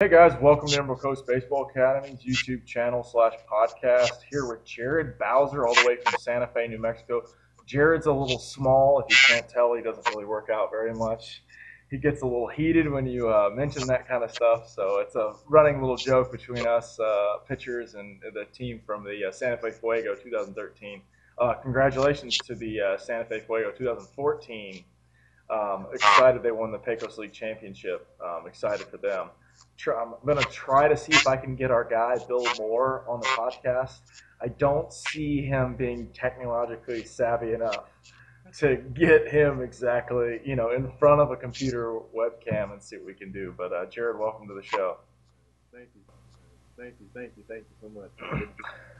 Hey guys, welcome to Emerald Coast Baseball Academy's YouTube channel / podcast. Here with Jared Bowser, all the way from Santa Fe, New Mexico. Jared's a little small. If you can't tell, he doesn't really work out very much. He gets a little heated when you mention that kind of stuff. So it's a running little joke between us pitchers and the team from the Santa Fe Fuego 2013. Congratulations to the Santa Fe Fuego 2014. Excited they won the Pecos League Championship. Excited for them. I'm going to try to see if I can get our guy Bill Moore on the podcast. I don't see him being technologically savvy enough to get him exactly, in front of a computer webcam and see what we can do. But Jared, welcome to the show. Thank you. Thank you so much.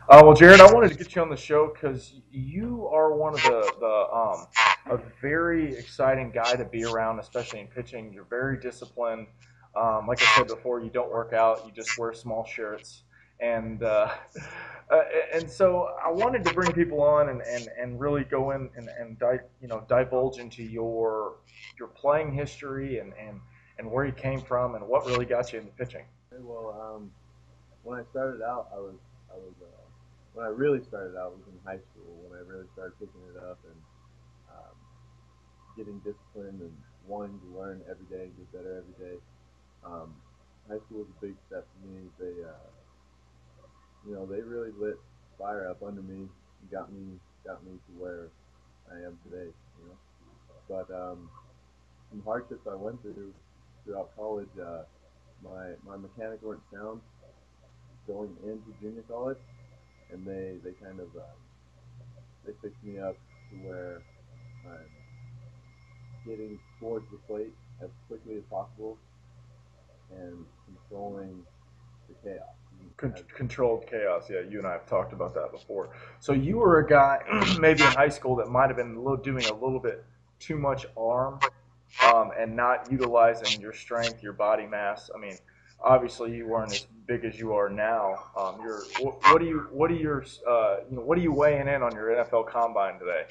Well, Jared, I wanted to get you on the show because you are one of a very exciting guy to be around, especially in pitching. You're very disciplined. Like I said before, you don't work out. You just wear small shirts, and and so I wanted to bring people on and really go in and divulge into your playing history and where you came from and what really got you into pitching. Well, when I started out, when I really started out was in high school. When I really started picking it up and um, getting disciplined and wanting to learn every day and get better every day. Um, High school was a big step for me. They really lit fire up under me and got me to where I am today. But some hardships I went through throughout college. My mechanics weren't sound going into junior college, and they kind of they fixed me up to where I'm getting towards the plate as quickly as possible and controlling the chaos. Controlled chaos. Yeah, you and I have talked about that before. So you were a guy, maybe in high school, that might have been doing a little bit too much arm, and not utilizing your strength, your body mass. I mean, obviously you weren't as big as you are now. What are you weighing in on your NFL Combine today?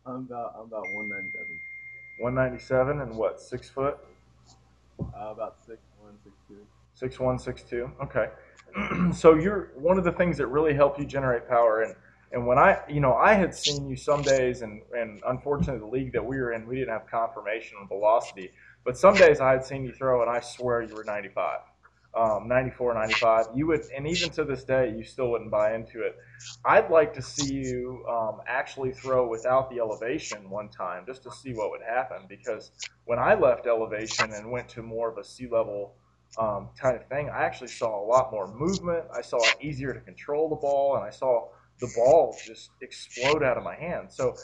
I'm about 197. 197 and what? 6 foot? About 6'1", 6'2". 6'1", 6'2". Okay. So you're one of the things that really help you generate power. And when I had seen you some days, and unfortunately the league that we were in, we didn't have confirmation on velocity. But some days I had seen you throw, and I swear you were 95. 94, 95. You would, and even to this day, you still wouldn't buy into it. I'd like to see you actually throw without the elevation one time, just to see what would happen. Because when I left elevation and went to more of a sea level kind of thing, I actually saw a lot more movement. I saw it easier to control the ball, and I saw the ball just explode out of my hand. So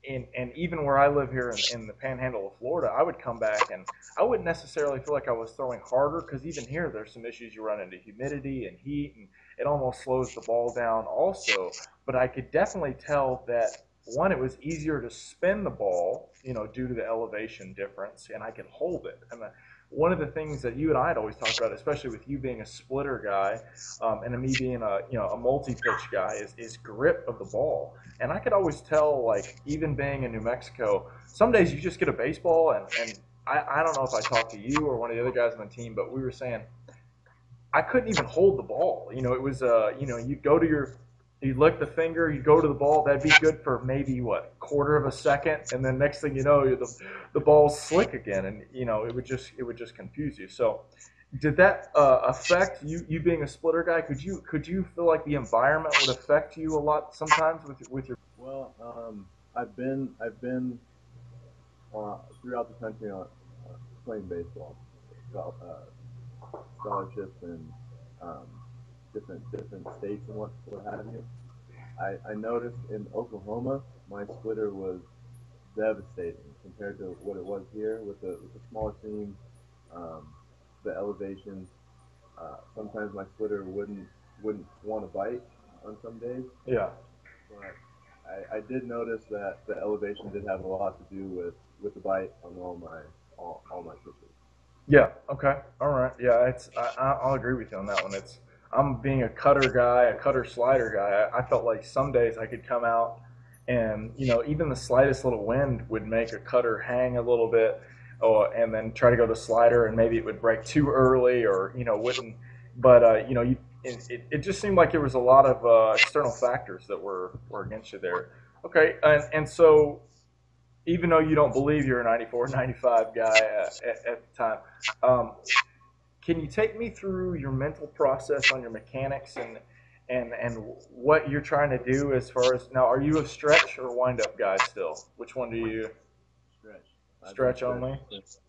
and even where I live here in the panhandle of Florida, I would come back and I wouldn't necessarily feel like I was throwing harder, because even here there's some issues. You run into humidity and heat, and it almost slows the ball down also. But I could definitely tell that, one, it was easier to spin the ball, due to the elevation difference, and I could hold it. And one of the things that you and I had always talked about, especially with you being a splitter guy, and me being a multi-pitch guy, is grip of the ball. And I could always tell, like, even being in New Mexico, some days you just get a baseball, and I don't know if I talked to you or one of the other guys on the team, but we were saying I couldn't even hold the ball. It was you'd go to you'd lick the finger, you'd go to the ball, that'd be good for maybe what, quarter of a second, and then next thing you know, the ball's slick again, and it would just confuse you. So did that affect you being a splitter guy? Could you feel like the environment would affect you a lot sometimes with your? Well, I've been throughout the country on playing baseball, scholarships and um, different states and what have you. I noticed in Oklahoma my splitter was devastating compared to what it was here with the smaller seam, um, the elevations. Sometimes my splitter wouldn't want to bite on some days, Yeah. but I did notice that the elevation did have a lot to do with the bite on all my pitches. Yeah. Okay. All right. Yeah. I'll agree with you on that one. I'm being a cutter guy, a cutter slider guy. I felt like some days I could come out, and even the slightest little wind would make a cutter hang a little bit. and then try to go to slider, and maybe it would break too early, or wouldn't. But it just seemed like there was a lot of external factors that were against you there. Okay, and so even though you don't believe you're a 94, 95 guy at the time, um, can you take me through your mental process on your mechanics and what you're trying to do as far as now? Are you a stretch or wind up guy still? Which one do you Stretch. I've been stretch stretching only? since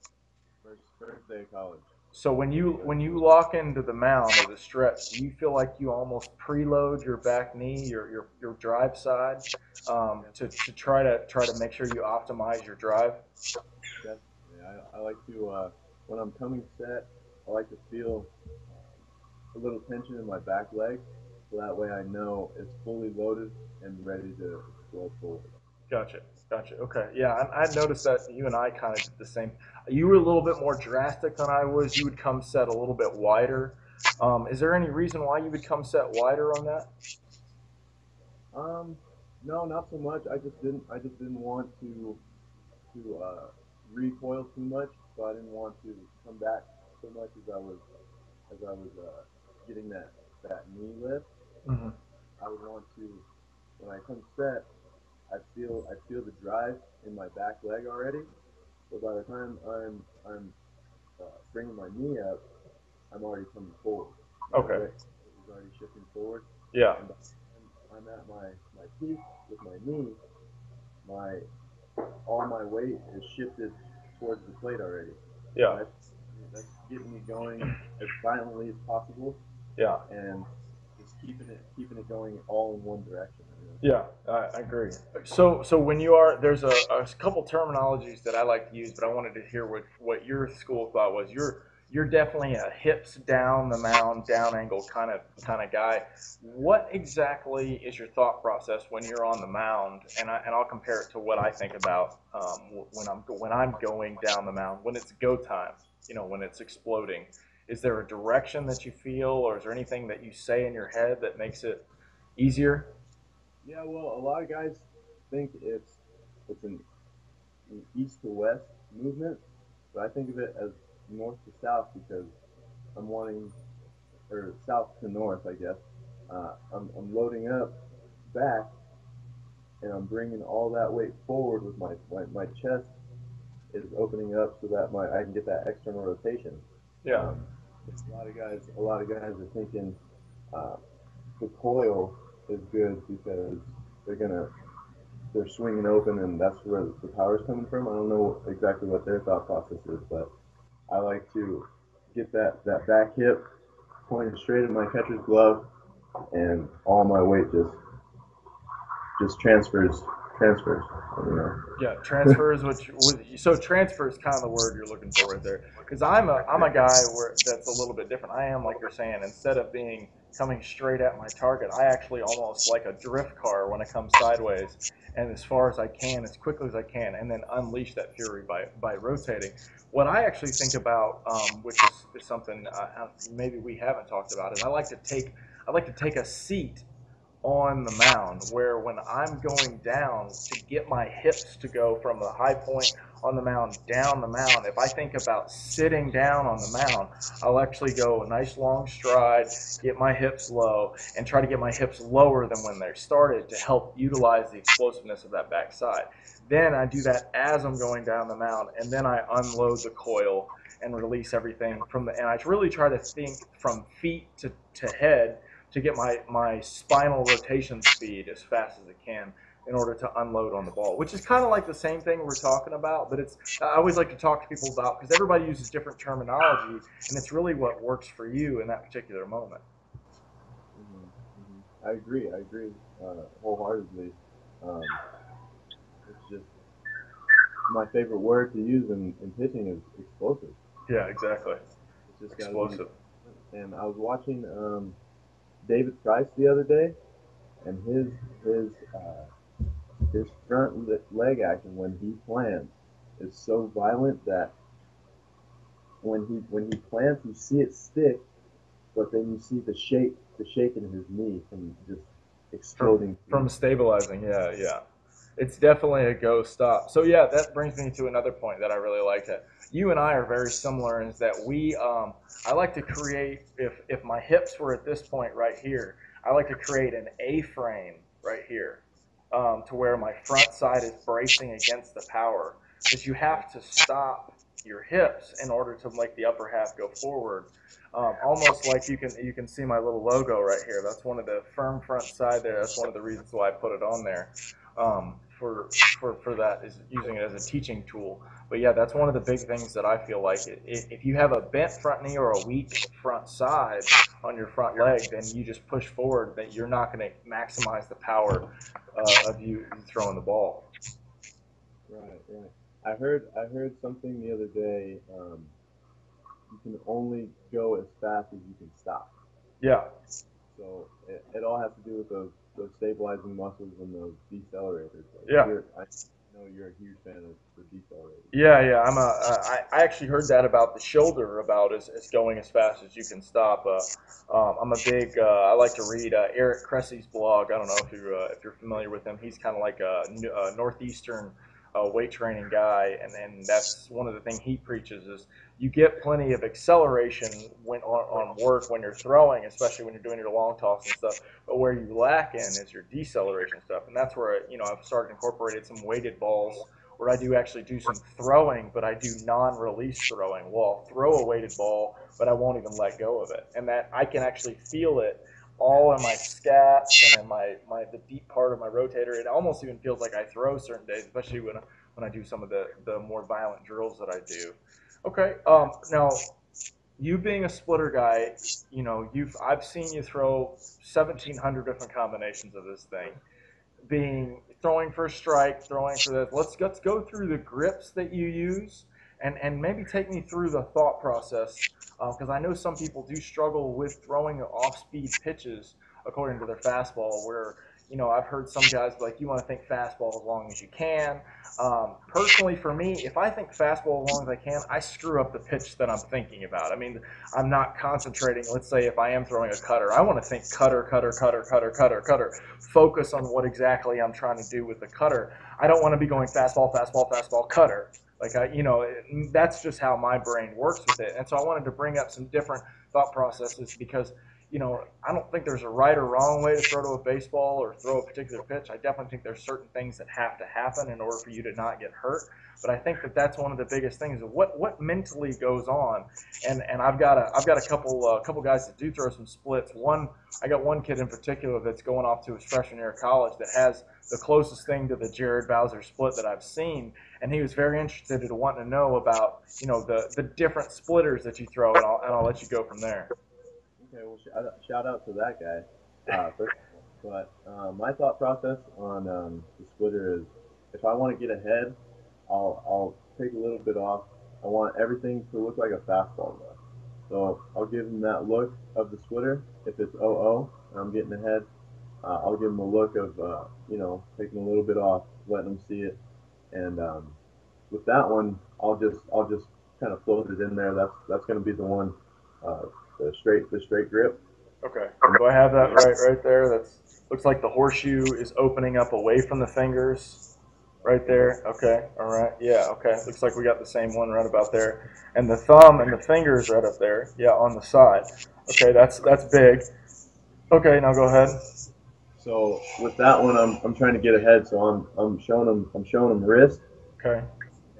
first day of college. So when you lock into the mound or the stretch, do you feel like you almost preload your back knee, your drive side, Yeah, to try to make sure you optimize your drive? definitely. I like to when I'm coming set, I like to feel a little tension in my back leg, so that way I know it's fully loaded and ready to explode forward. Gotcha. Gotcha. Okay. Yeah, I noticed that you and I kind of did the same. You were a little bit more drastic than I was. You would come set a little bit wider. Is there any reason why you would come set wider on that? Um, no, not so much. I just didn't want to recoil too much, so I didn't want to come back so much as I was getting that knee lift. Hmm. I would want to when I come set, I feel the drive in my back leg already. So by the time I'm bringing my knee up, I'm already coming forward. My Okay. weight is already shifting forward, Yeah. and by the time I'm at my peak with my knee, my all my weight is shifted towards the plate already. So Yeah. that's getting me going as violently as possible, Yeah. and just keeping it going all in one direction. You know? Yeah, I agree. So when you are there's a couple terminologies that I like to use, but I wanted to hear what your school thought was. You're definitely a hips down the mound, down angle kind of guy. What exactly is your thought process when you're on the mound? And I'll compare it to what I think about when I'm going down the mound when it's go time. When it's exploding. Is there a direction that you feel, or is there anything that you say in your head that makes it easier? Yeah, well, a lot of guys think it's an east to west movement, but I think of it as north to south because I'm wanting or south to north, I guess. I'm loading up back and I'm bringing all that weight forward with my chest is opening up so that my I can get that external rotation. Yeah. Um, a lot of guys are thinking uh, the coil is good because they're gonna they're swinging open and that's where the power is coming from. I don't know exactly what their thought process is, but I like to get that back hip pointed straight at my catcher's glove and all my weight just transfers. You Yeah, know. transfer is so transfer is kind of the word you're looking for right there. Because I'm a guy where that's a little bit different. I am like you're saying, instead of being coming straight at my target, I actually almost like a drift car when it comes sideways, and as far as I can, as quickly as I can, and then unleash that fury by rotating. What I actually think about, which is something maybe we haven't talked about, is I like to take a seat on the mound where when I'm going down to get my hips to go from the high point on the mound down the mound, if I think about sitting down on the mound, I'll actually go a nice long stride, get my hips low, and try to get my hips lower than when they started to help utilize the explosiveness of that backside. Then I do that as I'm going down the mound, and then I unload the coil and release everything and I really try to think from feet to head to get my spinal rotation speed as fast as it can in order to unload on the ball, which is kind of like the same thing we're talking about, but I always like to talk to people about because everybody uses different terminology, and it's really what works for you in that particular moment. I agree wholeheartedly. Um, it's just my favorite word to use in pitching is explosive. Yeah, exactly. It's just got to be. Explosive. And I was watching David Price the other day, and his front leg action when he plants is so violent that when he plants, you see it stick, but then you see the shake in his knee from just from exploding from through. stabilizing. Yeah, yeah. It's definitely a go stop. So yeah, that brings me to another point that I really like. That you and I are very similar in that I like to create, if my hips were at this point right here, I like to create an A-frame right here, to where my front side is bracing against the power, because you have to stop your hips in order to make the upper half go forward. Almost like you can see my little logo right here. That's one of the firm front side there. That's one of the reasons why I put it on there, for that, is using it as a teaching tool. But yeah, that's one of the big things that I feel like if you have a bent front knee or a weak front side on your front leg, then you just push forward. That you're not going to maximize the power of you throwing the ball. Right, right. I heard something the other day. You can only go as fast as you can stop. Yeah, So it all has to do with those stabilizing muscles and those decelerators. Like yeah. I know you're a huge fan of the decelerators. Yeah, yeah. I actually heard that about the shoulder, about as going as fast as you can stop. I'm a big. I like to read Eric Cressy's blog. I don't know if you're familiar with him. He's kind of like a northeastern weight training guy, and that's one of the things he preaches is you get plenty of acceleration when on work when you're throwing, especially when you're doing your long toss and stuff. But where you lack in is your deceleration stuff, and that's where I've started incorporated some weighted balls where I do actually do some throwing, but I do non-release throwing. Well, I'll throw a weighted ball, but I won't even let go of it, and that I can actually feel it all in my scats and in the deep part of my rotator. It almost even feels like I throw certain days, especially when I do some of the more violent drills that I do. Okay, now you being a splitter guy, I've seen you throw 1,700 different combinations of this thing, being throwing for a strike, throwing for this. Let's go through the grips that you use, and maybe take me through the thought process, because I know some people do struggle with throwing off-speed pitches according to their fastball. Where I've heard some guys be like, you want to think fastball as long as you can. Personally, for me, if I think fastball as long as I can, I screw up the pitch that I'm thinking about. I mean, I'm not concentrating. Let's say if I am throwing a cutter, I want to think cutter, cutter, cutter, cutter, cutter, cutter. Focus on what exactly I'm trying to do with the cutter. I don't want to be going fastball, fastball, fastball, cutter. Like that's just how my brain works with it. And so I wanted to bring up some different thought processes because I don't think there's a right or wrong way to throw to a baseball or throw a particular pitch. I definitely think there's certain things that have to happen in order for you to not get hurt. But I think that that's one of the biggest things. What mentally goes on, and I've got a couple guys that do throw some splits. I got one kid in particular that's going off to his freshman year of college that has the closest thing to the Jared Bowser split that I've seen, and he was very interested in wanting to know about the different splitters that you throw, and I'll let you go from there. Okay, well, shout out to that guy, first of all. But my thought process on the splitter is, if I want to get ahead, I'll take a little bit off. I want everything to look like a fastball does. So I'll give him that look of the splitter. If it's 0-0 and I'm getting ahead, I'll give him a look of taking a little bit off, letting him see it, and with that one, I'll just kind of float it in there. That's going to be the one, uh, the straight grip. Okay. Do I have that right there? That's looks like the horseshoe is opening up away from the fingers. Right there. Okay. All right. Yeah. Okay. Looks like we got the same one right about there, and the thumb and the fingers right up there. Yeah, on the side. Okay. That's big. Okay. Now go ahead. So with that one, I'm trying to get ahead. So I'm showing him wrist, Okay.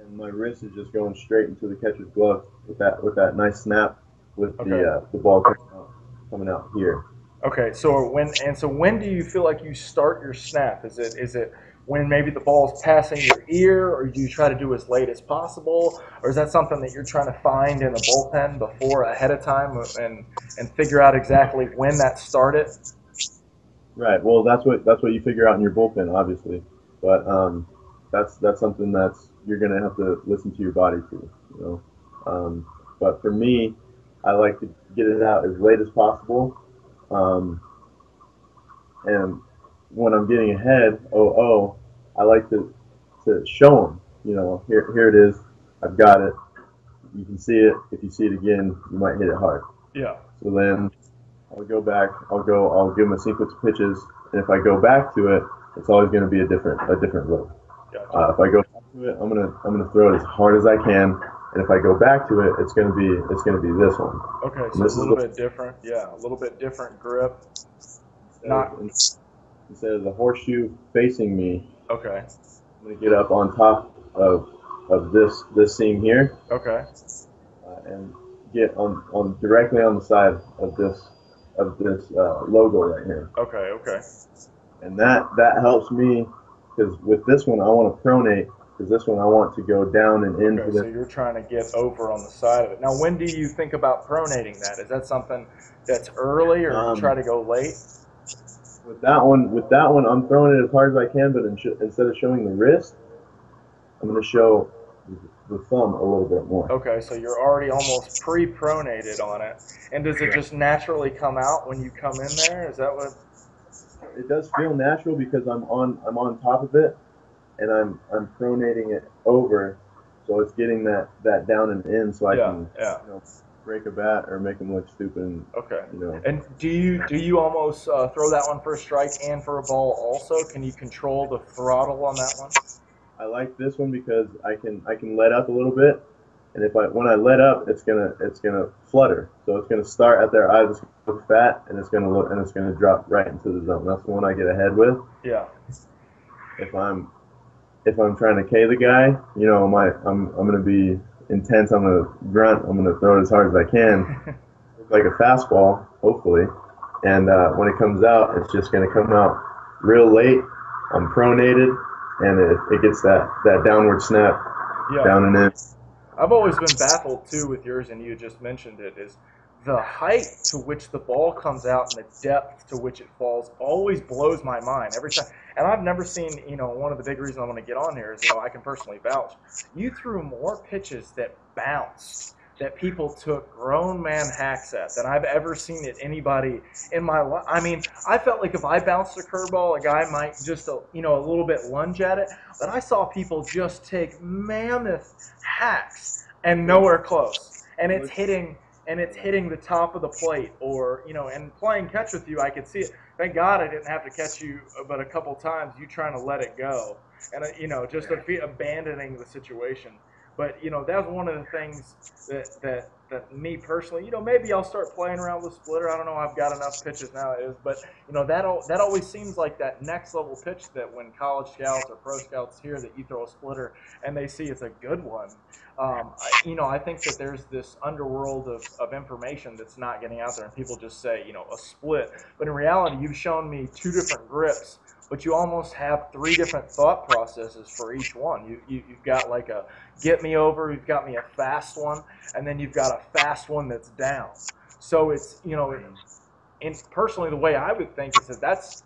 and my wrist is just going straight into the catcher's glove with that nice snap with Okay. the ball coming out here. Okay. So when do you feel like you start your snap? Is it when maybe the ball's passing your ear, or do you try to do as late as possible, or is that something that you're trying to find in the bullpen before ahead of time and figure out exactly when that started? Right. Well, that's what you figure out in your bullpen, obviously. But that's something that's you're gonna have to listen to your body to, you know. But for me, I like to get it out as late as possible. Um, and when I'm getting ahead, I like to show them, here it is. I've got it. You can see it. If you see it again, you might hit it hard. Yeah. So then I'll go back. I'll give them a sequence of pitches, and if I go back to it, it's always going to be a different look. Gotcha. If I go back to it, I'm gonna throw it as hard as I can, and if I go back to it, it's gonna be this one. Okay, And so a this is little what bit different. Yeah, a little bit different grip. instead of, Not instead of the horseshoe facing me, okay. I'm gonna get up on top of this seam here, Okay. and get on directly on the side of this logo right here. Okay. Okay. And that helps me because with this one I want to pronate because this one I want to go down and into Okay, so the. you're trying to get over on the side of it. Now, when do you think about pronating that? Is that something that's early, or you try to go late? With that one, I'm throwing it as hard as I can, but instead of showing the wrist, I'm going to show the thumb a little bit more. Okay, so you're already almost pre-pronated on it. And does it just naturally come out when you come in there? Is that what? It does feel natural because I'm on top of it, and I'm pronating it over, so it's getting that down and in, so I Yeah, can yeah. break a bat or make them look stupid. And, Okay. you know, And do you almost throw that one for a strike and for a ball also? Can you control the throttle on that one? I like this one because I can let up a little bit, and when I let up, it's gonna flutter. So it's gonna start at their eyes, it's gonna look fat, and it's gonna drop right into the zone. That's the one I get ahead with. Yeah. If I'm trying to K the guy, I'm gonna be intense. I'm gonna grunt. I'm gonna throw it as hard as I can, like a fastball, hopefully. And when it comes out, it's just gonna come out real late. I'm pronated, and it gets that downward snap, Yeah. down and in. I've always been baffled too with yours, and you just mentioned it, is the height to which the ball comes out and the depth to which it falls always blows my mind every time. And I've never seen, one of the big reasons I want to get on here is, I can personally vouch. You threw more pitches that bounced, that people took grown man hacks at, than I've ever seen at anybody in my life. I mean, I felt like if I bounced a curveball, a guy might just, a little bit lunge at it. But I saw people just take mammoth hacks and nowhere close. And it's hitting the top of the plate, or and playing catch with you, I could see it. Thank God I didn't have to catch you but a couple times, you trying to let it go, and just abandoning the situation. But that was one of the things that me personally, maybe I'll start playing around with splitter. I don't know, I've got enough pitches now, but that always seems like that next level pitch, that when college scouts or pro scouts hear that you throw a splitter and they see it's a good one. I think that there's this underworld of information that's not getting out there, and people just say, a split. But in reality, you've shown me two different grips, but you almost have three different thought processes for each one. You've got like a get me over, you've got me a fast one, and then you've got a fast one that's down. So it's, personally, the way I would think is that's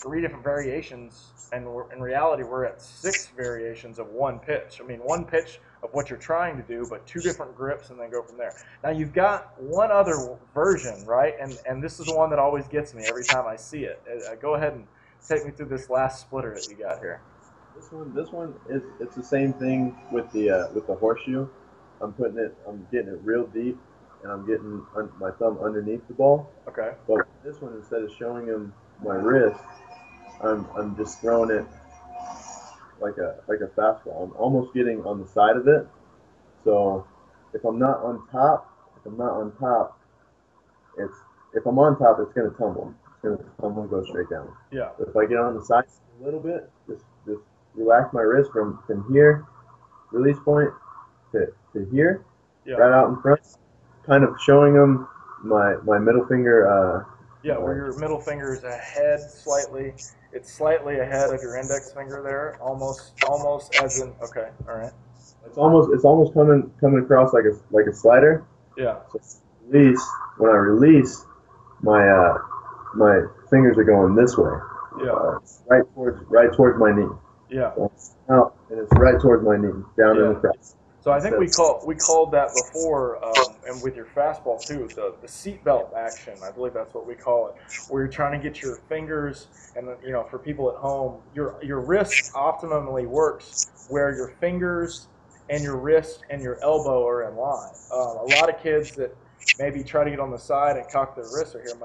three different variations, and in reality, we're at six variations of one pitch. I mean, one pitch of what you're trying to do, but two different grips, and then go from there. Now, you've got one other version, right? And this is the one that always gets me every time I see it. Go ahead and take me through this last splitter that you got here. This one is it's the same thing with the horseshoe. I'm getting it real deep, and I'm getting my thumb underneath the ball. Okay. But this one, instead of showing him my wrist, I'm just throwing it like a fastball. I'm almost getting on the side of it. So if I'm not on top, it's if I'm on top, it's gonna tumble. It's gonna tumble and go straight down. Yeah. But if I get on the side a little bit, just relax my wrist from here, release point to here, Yeah. right out in front, kind of showing them my middle finger. Yeah, where your middle finger is ahead slightly. It's slightly ahead of your index finger there, almost as in. Okay, all right. It's almost coming across like a slider. Yeah. So when I release, my fingers are going this way. Yeah. Right towards my knee. Yeah. So out, and it's right towards my knee, down in the cross. So I think we called that before, and with your fastball too, the seatbelt action. I believe that's what we call it, where you're trying to get your fingers, and for people at home, your wrist optimally works where your fingers and your wrist and your elbow are in line. A lot of kids that maybe try to get on the side and cock their wrists are here.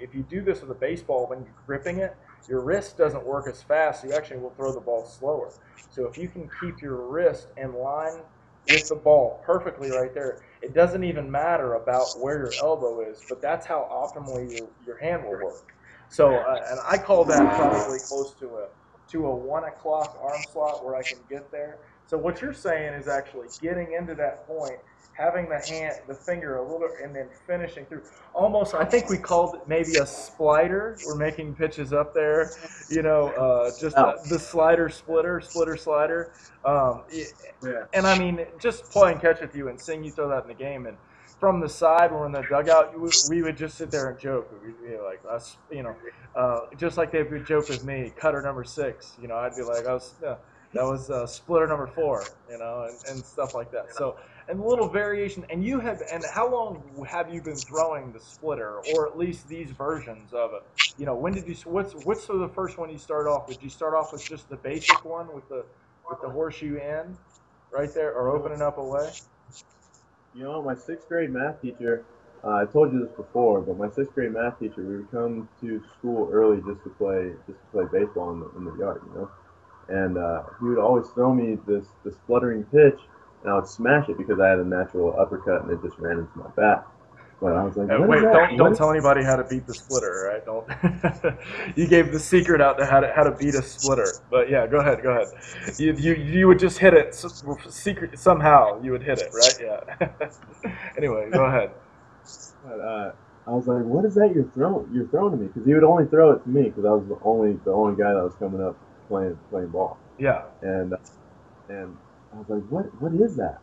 If you do this with a baseball, when you're gripping it, your wrist doesn't work as fast, so you actually will throw the ball slower. So if you can keep your wrist in line with the ball perfectly right there, it doesn't even matter about where your elbow is, but that's how optimally your hand will work. So, and I call that probably close to a 1 o'clock arm slot where I can get there. So what you're saying is actually getting into that point, having the finger a little, and then finishing through. Almost, I think we called it maybe a splitter. We're making pitches up there, just the slider, splitter, slider. Um, Yeah. and I mean, just play and catch with you and seeing you throw that in the game. And from the side, when we're in the dugout, we would just sit there and joke. We'd be like, us, just like they would joke with me, cutter number 6. I'd be like, that was splitter number 4, and stuff like that. So, and a little variation. And and how long have you been throwing the splitter, or at least these versions of it? When did you? What's the first one you start off with? Did you start off with just the basic one with the horseshoe end right there, or opening up away? My sixth grade math teacher, I told you this before, but my sixth grade math teacher, we would come to school early just to play baseball in the yard, And he would always throw me this fluttering pitch, and I would smash it because I had a natural uppercut and it just ran into my bat. But I was like, what Wait, is that? don't tell anybody how to beat the splitter, right? Don't. You gave the secret out to how to beat a splitter. But yeah, go ahead. You would just hit it secret somehow. You would hit it, right? Yeah. Anyway, go ahead. But, I was like, what is that you're throwing to me? Because he would only throw it to me because I was the only guy that was coming up playing ball. Yeah. And I was like, what is that?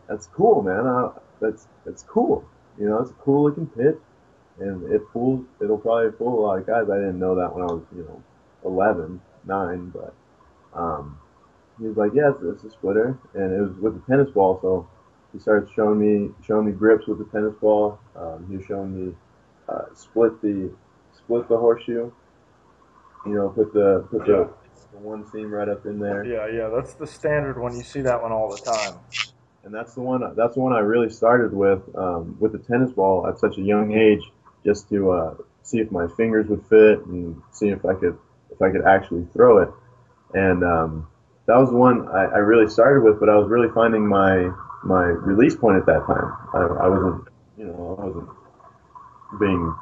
That's cool, man. That's cool. It's a cool looking pitch, and it'll probably fool a lot of guys. I didn't know that when I was 11, 9, but he was like, yeah, it's a splitter, and it was with a tennis ball. So he started showing me grips with the tennis ball. He was showing me split the horseshoe. Put the one seam right up in there. Yeah. That's the standard one. You see that one all the time. And that's the one I really started with the tennis ball at such a young age, just to see if my fingers would fit and see if I could actually throw it. And that was the one I really started with, but I was really finding my release point at that time. I wasn't being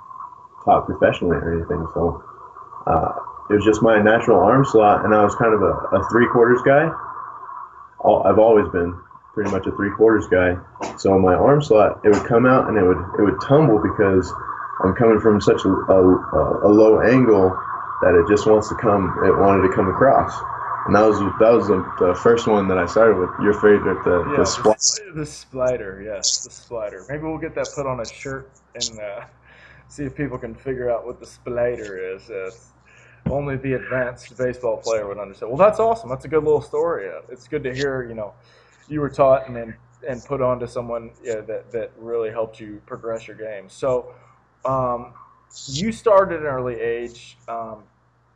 taught professionally or anything, so it was just my natural arm slot, and I was kind of a 3/4 guy. I've always been pretty much a 3/4 guy. So my arm slot, it would come out and it would tumble because I'm coming from such a low angle that it just wanted to come across. And that was the first one that I started with. Your favorite, the splitter. The splitter, yes, the splitter. Maybe we'll get that put on a shirt and see if people can figure out what the splitter is. Only the advanced baseball player would understand. Well, that's awesome. That's a good little story. It's good to hear. You were taught and put on to someone that really helped you progress your game. So you started at an early age.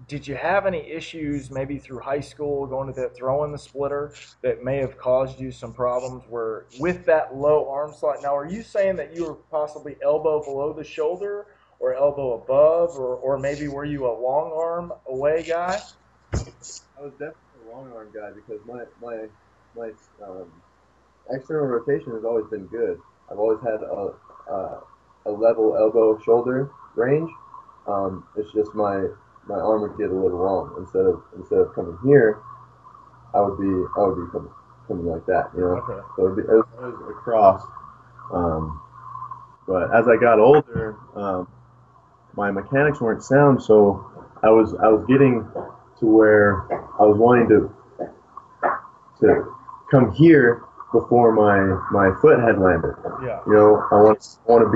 Did you have any issues maybe through high school going to throwing the splitter that may have caused you some problems where with that low arm slot? Now, are you saying that you were possibly elbow below the shoulder or elbow above, or maybe were you a long arm away guy? I was definitely a long arm guy because my external rotation has always been good. I've always had a level elbow shoulder range. It's just my arm would get a little long. Instead of coming here, I would be coming like that, Okay. So it was across. But as I got older, my mechanics weren't sound, so I was getting to where I was wanting to come here before my foot had landed. Yeah. I want to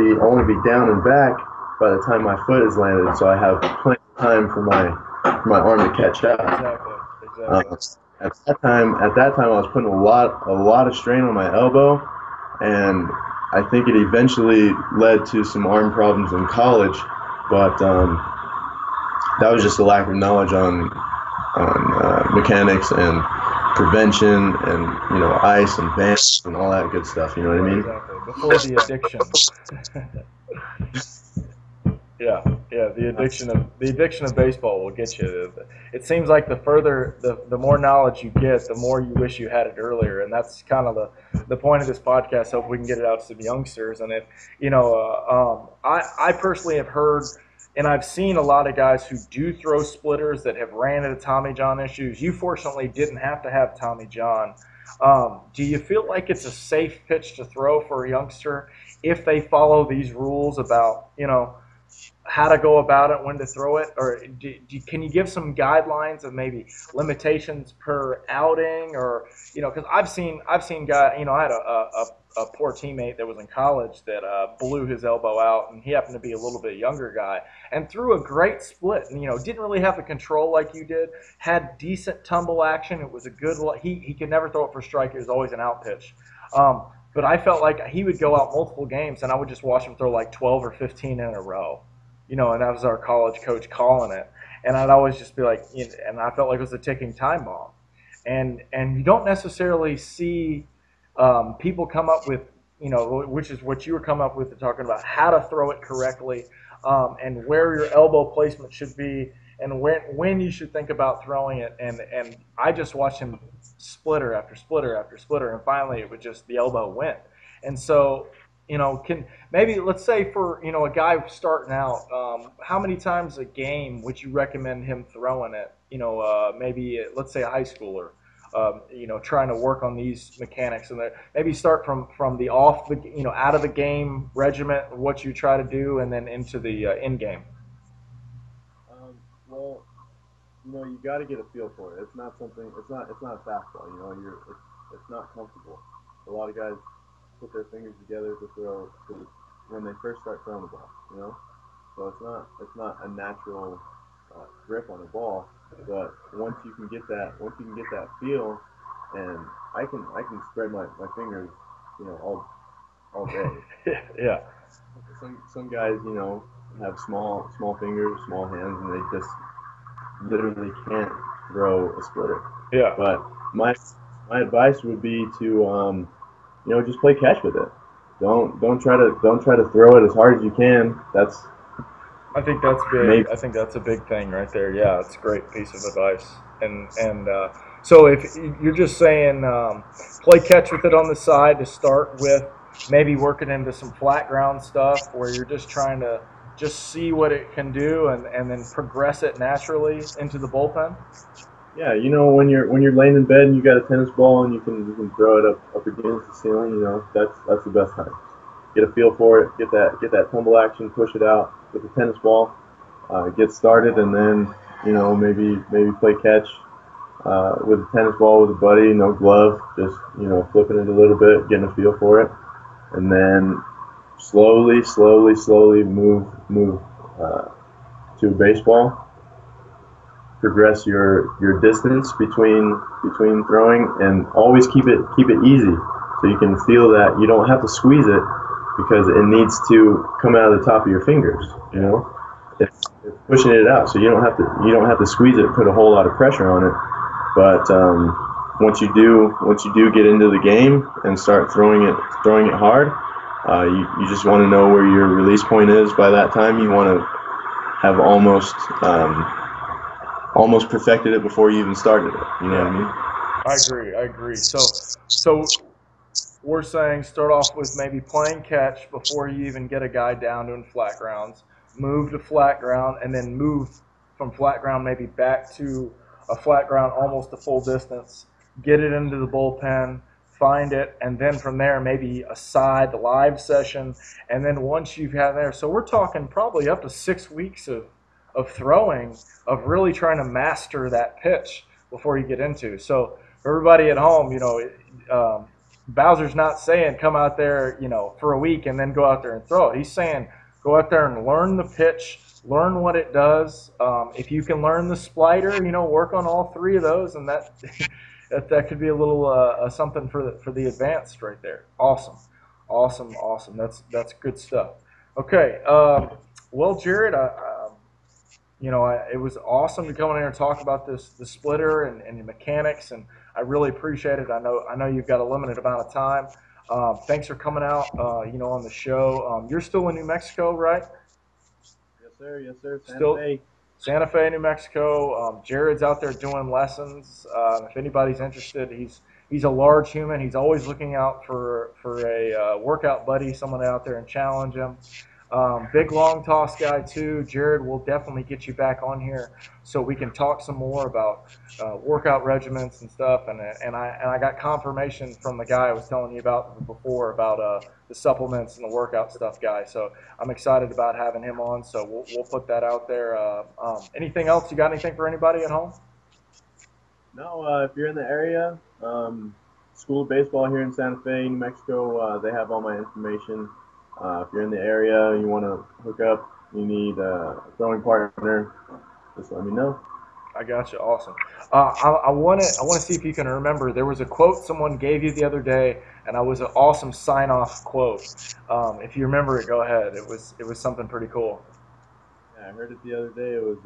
be down and back by the time my foot is landed, so I have plenty of time for my arm to catch up. Exactly. At that time, I was putting a lot of strain on my elbow, and I think it eventually led to some arm problems in college. But that was just a lack of knowledge on mechanics and prevention and ice and bands and all that good stuff. You know what I mean? Exactly. Before the addiction. Yeah. Yeah, Uh, the addiction of baseball will get you. It seems like the more knowledge you get, the more you wish you had it earlier, and that's kind of the point of this podcast. Hope we can get it out to the youngsters. And if I personally have heard, and I've seen a lot of guys who do throw splitters that have ran into Tommy John issues. You fortunately didn't have to have Tommy John. Do you feel like it's a safe pitch to throw for a youngster if they follow these rules about how to go about it, when to throw it, or can you give some guidelines of maybe limitations per outing, or because I've seen guys, I had a poor teammate that was in college that blew his elbow out, and he happened to be a little bit younger guy, and threw a great split, and didn't really have the control like you did, had decent tumble action. It was a good. He could never throw it for strike. It was always an out pitch. But I felt like he would go out multiple games, and I would just watch him throw like 12 or 15 in a row, and that was our college coach calling it. And I'd always just be like, and I felt like it was a ticking time bomb. And you don't necessarily see people come up with, which is what you were coming up with, talking about how to throw it correctly, and where your elbow placement should be, and when you should think about throwing it. And I just watched him splitter after splitter after splitter, and finally it would just the elbow went. And so can maybe let's say for a guy starting out, how many times a game would you recommend him throwing it? Maybe let's say a high schooler, trying to work on these mechanics, and maybe start from the off the out of the game regiment, what you try to do, and then into the in game. well, you got to get a feel for it. It's not something. It's not a fastball. It's not comfortable. A lot of guys put their fingers together to throw when they first start throwing the ball. So it's not a natural grip on a ball. But once you can get that feel, and I can spread my fingers, all day. Yeah, Some guys, have small fingers, small hands, and they just literally can't throw a splitter. yeah. But my advice would be to just play catch with it. Don't try to throw it as hard as you can. That's I think that's big. maybe I think that's a big thing right there. Yeah, it's a great piece of advice. And so if you're just saying, play catch with it on the side to start with, maybe working into some flat ground stuff where you're just trying to just see what it can do, and then progress it naturally into the bullpen. yeah. When you're laying in bed and you got a tennis ball and you can throw it up against the ceiling. That's the best time. Get a feel for it. Get that tumble action. Push it out with the tennis ball. Get started, and then maybe play catch with a tennis ball with a buddy, no glove, just flipping it a little bit, getting a feel for it, and then slowly move to baseball. Progress your distance between throwing, and always keep it easy, so you can feel that you don't have to squeeze it because it needs to come out of the top of your fingers. It's pushing it out, so you don't have to squeeze it and put a whole lot of pressure on it. But once you do get into the game and start throwing it hard, you just want to know where your release point is. By that time, you want to have almost perfected it before you even started it. You know what I mean? I agree. I agree. So we're saying start off with maybe playing catch before you even get a guy down doing flat grounds. Move to flat ground, and then move from flat ground maybe back to a flat ground almost a full distance. Get it into the bullpen, find it, and then from there maybe a side live session. And then once you've had there, so we're talking probably up to 6 weeks of throwing, of really trying to master that pitch before you get into. So for everybody at home, Bowser's not saying come out there, for a week and then go out there and throw it. He's saying go out there and learn the pitch, learn what it does. If you can learn the splitter, work on all three of those, and that that could be a little something for the advanced right there. Awesome, awesome, awesome. That's good stuff. Okay, well, Jared, it was awesome to come in here and talk about the splitter and the mechanics, and I really appreciate it. I know you've got a limited amount of time. Thanks for coming out, on the show. You're still in New Mexico, right? Yes, sir. Yes, sir. Santa Still Fe. Santa Fe, New Mexico. Jared's out there doing lessons. If anybody's interested, he's a large human. He's always looking out for a workout buddy, someone out there and challenge him. Big long toss guy too. Jared will definitely get you back on here so we can talk some more about workout regimens and stuff. And I got confirmation from the guy I was telling you about before about the supplements and the workout stuff guy. So I'm excited about having him on. So we'll put that out there. Anything else? You got anything for anybody at home? No, if you're in the area, School of Baseball here in Santa Fe, New Mexico, they have all my information. If you're in the area, you want to hook up, you need a throwing partner, just let me know. I got you. Awesome. I want to see if you can remember. There was a quote someone gave you the other day, and it was an awesome sign off quote. If you remember it, go ahead. It was something pretty cool. Yeah, I heard it the other day. It was,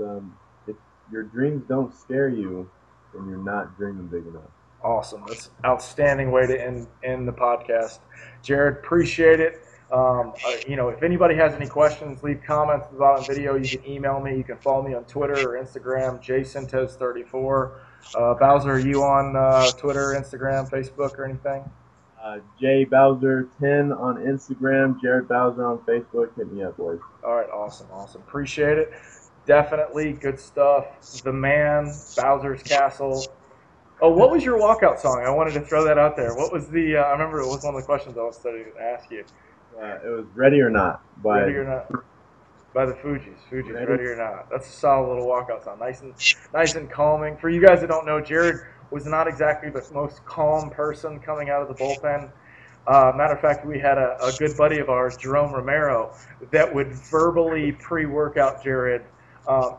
if your dreams don't scare you, then you're not dreaming big enough. Awesome. That's an outstanding way to end the podcast. Jared, appreciate it. If anybody has any questions, leave comments about the video. You can email me. You can follow me on Twitter or Instagram, JSintes34. Bowser, are you on Twitter, Instagram, Facebook, or anything? J Bowser 10 on Instagram, Jared Bowser on Facebook. Hit me up, boys. All right, awesome, awesome. Appreciate it. Definitely good stuff. The man, Bowser's Castle. Oh, what was your walkout song? I wanted to throw that out there. What was the? I remember it was one of the questions I was studying to ask you. It was Ready or Not by Ready or not? By the Fugees. Fugees, Ready. Ready or Not. That's a solid little walkout song. Nice and calming. For you guys that don't know, Jared was not exactly the most calm person coming out of the bullpen. Matter of fact, we had a good buddy of ours, Jerome Romero, that would verbally pre-workout Jared.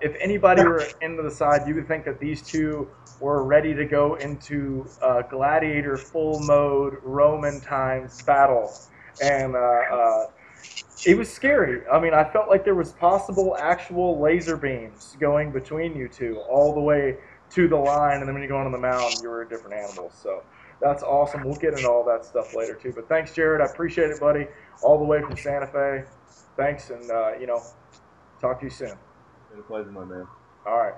If anybody were into the side, you would think that these two were ready to go into gladiator full mode Roman times battle, and it was scary. I mean, I felt like there was possible actual laser beams going between you two all the way to the line, and then when you go on the mound, you were a different animal. So that's awesome. We'll get into all that stuff later too. But thanks, Jared. I appreciate it, buddy. All the way from Santa Fe. Thanks, and talk to you soon. Been a pleasure, my man. All right.